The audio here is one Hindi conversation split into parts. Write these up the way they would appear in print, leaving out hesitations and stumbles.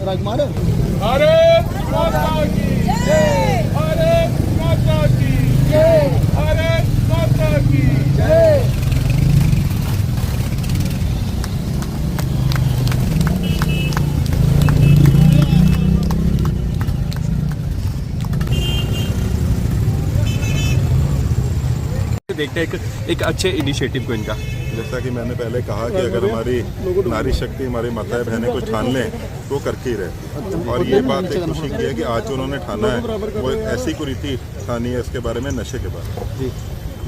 राजकुमार भारत माता की जय, भारत माता की जय, भारत माता की जय। देखते हैं एक अच्छे इनिशिएटिव को इनका। जैसा कि मैंने पहले कहा कि अगर हमारी नारी शक्ति हमारी माताएं बहनें कुछ ठान लें तो करके ही रहे, और ये बात एक खुशी की है कि आज उन्होंने ठाना है वो ऐसी कुरीति ठानी है इसके बारे में, नशे के बारे में।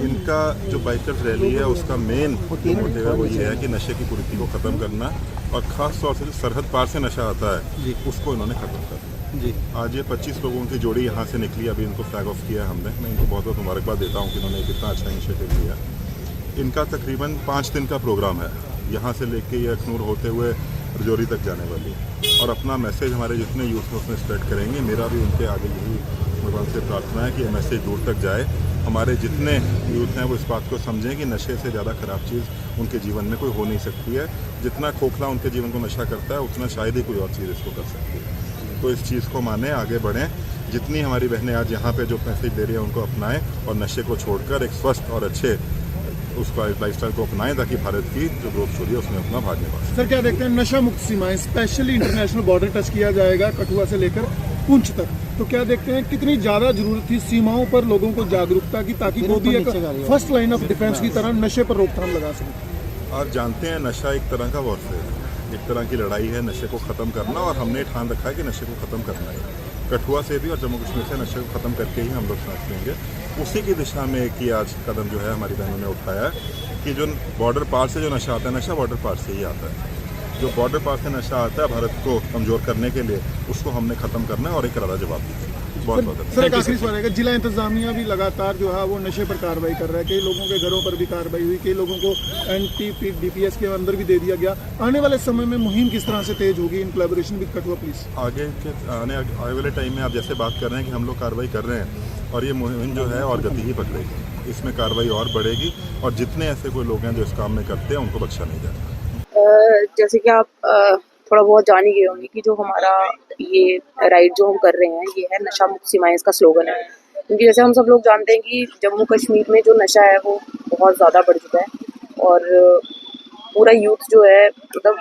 इनका जो बाइकर्स रैली है उसका मेन मोटिव है वो ये है कि नशे की कुरीति को ख़त्म करना, और ख़ास तौर से जो सरहद पार से नशा आता है उसको इन्होंने ख़त्म कर दिया। आज ये 25 लोगों की जोड़ी यहाँ से निकली, अभी इनको फ्लैग ऑफ किया हमने। मैं इनको बहुत बहुत मुबारकबाद देता हूँ कि इन्होंने कितना अच्छा इनिशिएटिव लिया। इनका तकरीबन 5 दिन का प्रोग्राम है, यहाँ से लेके ये अखनूर होते हुए रजौरी तक जाने वाली, और अपना मैसेज हमारे जितने यूथ में उसमें स्प्रेड करेंगे। मेरा भी उनके आगे यही भगवान से प्रार्थना है कि ये मैसेज दूर तक जाए, हमारे जितने यूथ हैं वो इस बात को समझें कि नशे से ज़्यादा ख़राब चीज़ उनके जीवन में कोई हो नहीं सकती है। जितना खोखला उनके जीवन को नशा करता है उतना शायद ही कोई और चीज़ इसको कर सकती है। तो इस चीज़ को माने, आगे बढ़ें। जितनी हमारी बहनें आज यहाँ पे जो मैसेज दे रही हैं उनको अपनाएं, और नशे को छोड़कर एक स्वस्थ और अच्छे उसका लाइफस्टाइल को अपनाएं, ताकि भारत की जो ग्रोथ स्टोरी है उसमें अपना भाग निभा सकें। सर क्या देखते हैं, नशा मुक्त सीमाएं स्पेशली इंटरनेशनल बॉर्डर टच किया जाएगा कठुआ से लेकर पुंछ तक, तो क्या देखते हैं कितनी ज़्यादा जरूरत थी सीमाओं पर लोगों को जागरूकता की, ताकि वो भी एक फर्स्ट लाइन ऑफ डिफेंस की तरह नशे पर रोकथाम लगा सकें। आप जानते हैं नशा एक तरह का वॉरफेयर है, एक तरह की लड़ाई है नशे को ख़त्म करना, और हमने ठान रखा है कि नशे को ख़त्म करना है। कठुआ से भी और जम्मू कश्मीर से नशे को ख़त्म करके ही हम लोग सांस लेंगे। उसी की दिशा में एक ही आज कदम जो है हमारी बहनों ने उठाया है कि जो बॉर्डर पार से जो नशा आता है, नशा बॉर्डर पार से ही आता है। जो बॉर्डर पार से नशा आता है भारत को कमज़ोर करने के लिए, उसको हमने ख़त्म करना है और एक करारा जवाब दिया। बहुत बहुत सर एक आखिरी सवाल है, जिला इंतजामिया भी लगातार जो है वो नशे पर कार्रवाई कर रहा है, कई लोगों के घरों पर भी कार्रवाई हुई, कई लोगों को NTPDPS के अंदर भी दे दिया गया। आने वाले समय में मुहिम किस तरह से तेज होगी in collaboration with Kathua police? आगे वाले टाइम में आप जैसे बात कर रहे हैं कि हम लोग कार्रवाई कर रहे हैं, और ये मुहिम जो है और गति ही पकड़ेगी, इसमें कार्रवाई और बढ़ेगी, और जितने ऐसे कोई लोग हैं जो इस काम में करते हैं उनको बख्शा नहीं जाएगा। जैसे कि आप थोड़ा बहुत जान ही गए होंगे कि जो हमारा ये राइड जो हम कर रहे हैं ये है नशा मुक्त सीमाएं, इसका स्लोगन है। क्योंकि जैसे हम सब लोग जानते हैं कि जम्मू कश्मीर में जो नशा है वो बहुत ज़्यादा बढ़ चुका है, और पूरा यूथ जो है मतलब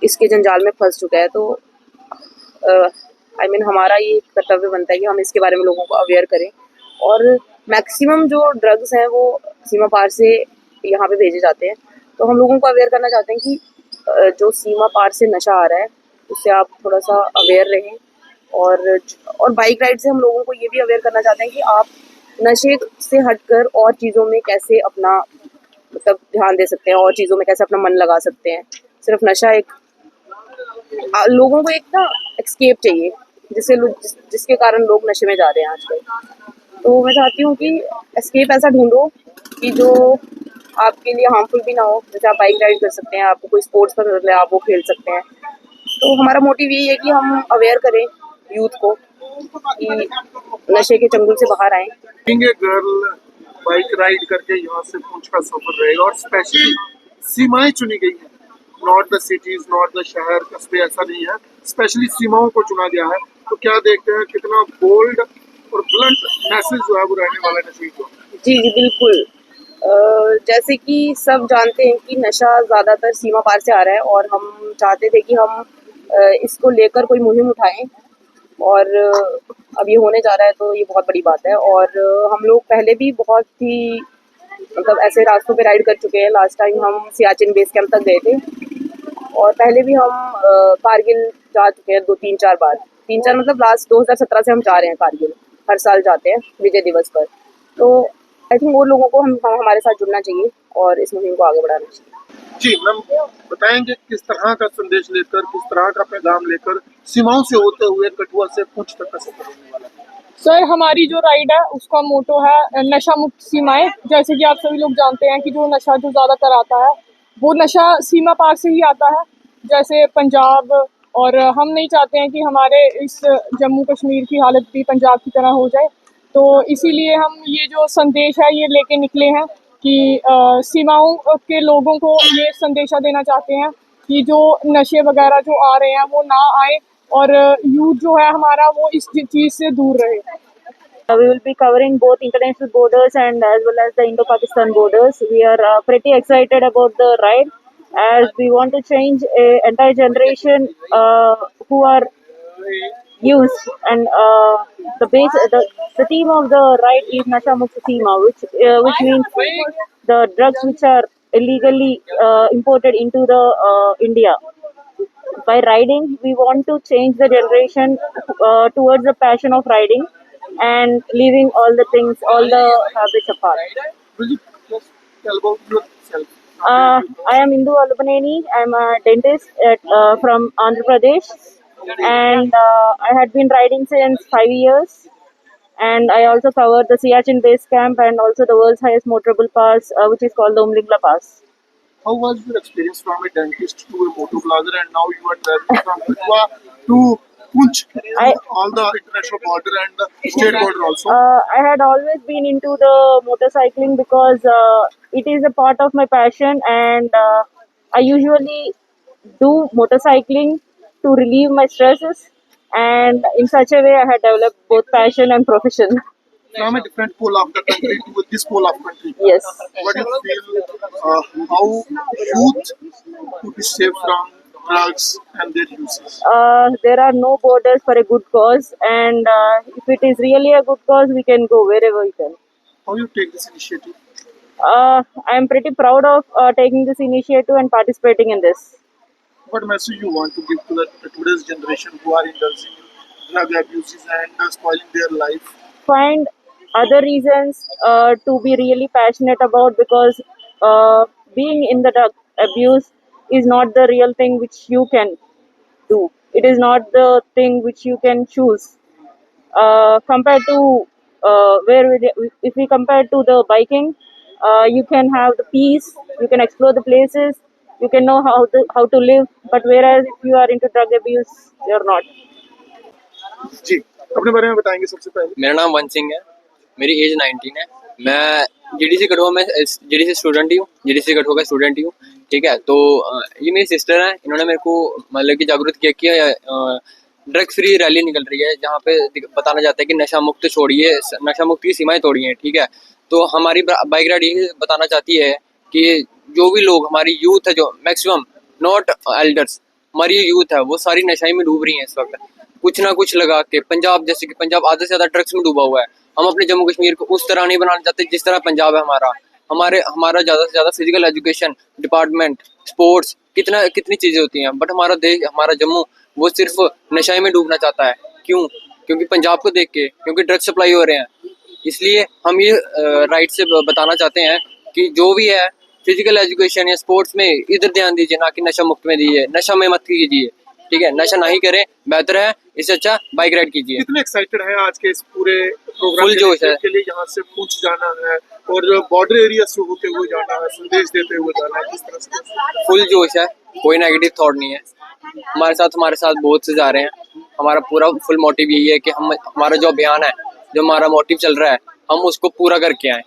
इसके जंजाल में फंस चुका है। तो हमारा ये कर्तव्य बनता है कि हम इसके बारे में लोगों को अवेयर करें, और मैक्सिमम जो ड्रग्स हैं वो सीमा पार से यहाँ पे भेजे जाते हैं। तो हम लोगों को अवेयर करना चाहते हैं कि जो सीमा पार से नशा आ रहा है उससे आप थोड़ा सा अवेयर रहें, और बाइक राइड से हम लोगों को ये भी अवेयर करना चाहते हैं कि आप नशे से हटकर और चीज़ों में कैसे अपना मतलब ध्यान दे सकते हैं, और चीज़ों में कैसे अपना मन लगा सकते हैं। सिर्फ नशा एक लोगों को एक ना एस्केप चाहिए जिसके कारण लोग नशे में जा रहे हैं आजकल। तो मैं चाहती हूँ कि एस्केप ऐसा ढूंढो कि जो आपके लिए हार्मफुल भी ना हो। जैसे आप बाइक राइड कर सकते हैं, आपको कोई स्पोर्ट्स पसंद है आप वो खेल सकते हैं। तो हमारा मोटिव यही है कि हम अवेयर करें यूथ को कि नशे के चंगुल से बाहर आएं। गर्ल बाइक राइड करके यहाँ से पुंछ का सफर रहेगा, और स्पेशली सीमाएं चुनी गई हैं, not the cities not the शहर कस्बे, ऐसा नहीं है, स्पेशली सीमाओं को चुना गया है। तो क्या देखते हैं कितना बोल्ड और ब्लंट मैसेज जो है वो रहने वाला है नशे को? जी बिल्कुल। जैसे कि सब जानते हैं कि नशा ज़्यादातर सीमा पार से आ रहा है, और हम चाहते थे कि हम इसको लेकर कोई मुहिम उठाएं, और अब ये होने जा रहा है तो ये बहुत बड़ी बात है। और हम लोग पहले भी बहुत ही मतलब ऐसे रास्तों पे राइड कर चुके हैं। लास्ट टाइम हम सियाचिन बेस कैंप तक गए थे, और पहले भी हम कारगिल जा चुके हैं 2-3-4 बार। 3-4 मतलब लास्ट 2017 से हम जा रहे हैं कारगिल, हर साल जाते हैं विजय दिवस पर। तो आई थिंक वो लोगों को हम हमारे साथ जुड़ना चाहिए और इस मुहिम को आगे बढ़ाना चाहिए। जी मैम, बताएंगे किस तरह का संदेश लेकर, किस तरह का पैगाम लेकर सीमाओं से होते हुए कठुआ से पुंछ तक का सफर होने वाला है? सर हमारी जो राइड है उसका मोटो है नशा मुक्त सीमाएं। जैसे कि आप सभी लोग जानते हैं कि जो नशा जो ज़्यादातर आता है वो नशा सीमा पार से ही आता है, जैसे पंजाब। और हम नहीं चाहते हैं कि हमारे इस जम्मू कश्मीर की हालत भी पंजाब की तरह हो जाए। तो इसीलिए हम ये जो संदेश है ये लेके निकले हैं कि सीमाओं के लोगों को ये संदेशा देना चाहते हैं कि जो नशे वगैरह जो आ रहे हैं वो ना आए और यूथ जो है हमारा वो इस चीज़ से दूर रहे। We will be covering both international borders and as well as the Indo-Pakistan borders. We are pretty excited about the ride as we want to change a entire generation who are youth, and the theme of the ride is Nasha Mukt Seema, which means the drugs which are illegally imported into the India. By riding, we want to change the generation towards the passion of riding and leaving all the things, all the habits apart. Will you just tell about yourself? I am Indu Alubaneni. I'm a dentist from Andhra Pradesh, and I had been riding since 5 years. And I also covered the Siachen Base Camp and also the world's highest motorable pass, which is called the Umlingla Pass. How was your experience from a dentist to a motovlogger, and now you are traveling from Kathua to Punch, all the international border and the state border also? I had always been into the motorcycling because it is a part of my passion, and I usually do motorcycling to relieve my stresses. And in such a way, I had developed both passion and profession. From a different pole of the country to this pole of country. Yes. What do you feel? How youth to be safe from drugs and their uses? There are no borders for a good cause, and if it is really a good cause, we can go wherever we can. How you take this initiative? I am pretty proud of taking this initiative and participating in this. What message you want to give to the today's generation who are indulging in drug abuses and spoiling their life? Find other reasons to be really passionate about, because being in the drug abuse is not the real thing which you can do. It is not the thing which you can choose. Compared to if we compare to the biking, you can have the peace, you can explore the places, you can know how to live. But whereas if you are into drug abuse, you're not. जी, अपने बारे में बताएंगे सबसे पहले। मेरा नाम वन सिंह है, मेरी एज 19 है। मैं जीडीसी कठुआ में जीडीसी स्टूडेंट ही हूँ, जीडीसी कठुआ का स्टूडेंट ही हूँ। ठीक है, तो ये मेरी सिस्टर है, इन्होंने मेरे को मतलब कि जागरूक किया कि ड्रग्स फ्री रैली निकल रही है जहाँ पे बताना चाहता है कि नशा मुक्त छोड़िए, नशा मुक्त की सीमाएं तोड़िए। ठीक है, तो हमारी बाइक राइड ये बताना चाहती है कि जो भी लोग हमारी यूथ है, जो मैक्सिमम नॉट एल्डर्स, हमारी यूथ है वो सारी नशाई में डूब रही है इस वक्त। कुछ ना कुछ लगा के पंजाब, जैसे कि पंजाब आधे से ज़्यादा ड्रग्स में डूबा हुआ है। हम अपने जम्मू कश्मीर को उस तरह नहीं बनाना चाहते जिस तरह पंजाब है हमारा ज़्यादा से ज़्यादा फिजिकल एजुकेशन डिपार्टमेंट, स्पोर्ट्स, कितनी चीज़ें होती हैं, बट हमारा देश, हमारा जम्मू वो सिर्फ नशाई में डूबना चाहता है। क्यों? क्योंकि पंजाब को देख के, क्योंकि ड्रग्स सप्लाई हो रहे हैं। इसलिए हम ये राइट से बताना चाहते हैं कि जो भी है फिजिकल एजुकेशन या स्पोर्ट्स में इधर ध्यान दीजिए, ना कि नशा मुक्त में दीजिए। नशा में मत कीजिए, ठीक है, नशा नहीं करें, बेहतर है, इससे अच्छा बाइक राइड कीजिए। कितने एक्साइटेड हैं आज के इस पूरे प्रोग्राम फुल जोश है के लिए? यहाँ से पूंछ जाना है और बॉर्डर एरिया से होते हुए जाना है, संदेश देते हुए जाना है, किस तरह से? फुल जोश है, कोई नेगेटिव थॉट नहीं है। हमारे साथ बहुत से जा रहे हैं। हमारा पूरा फुल मोटिव यही है कि हमारा जो अभियान है, जो हमारा मोटिव चल रहा है, हम उसको पूरा करके आए।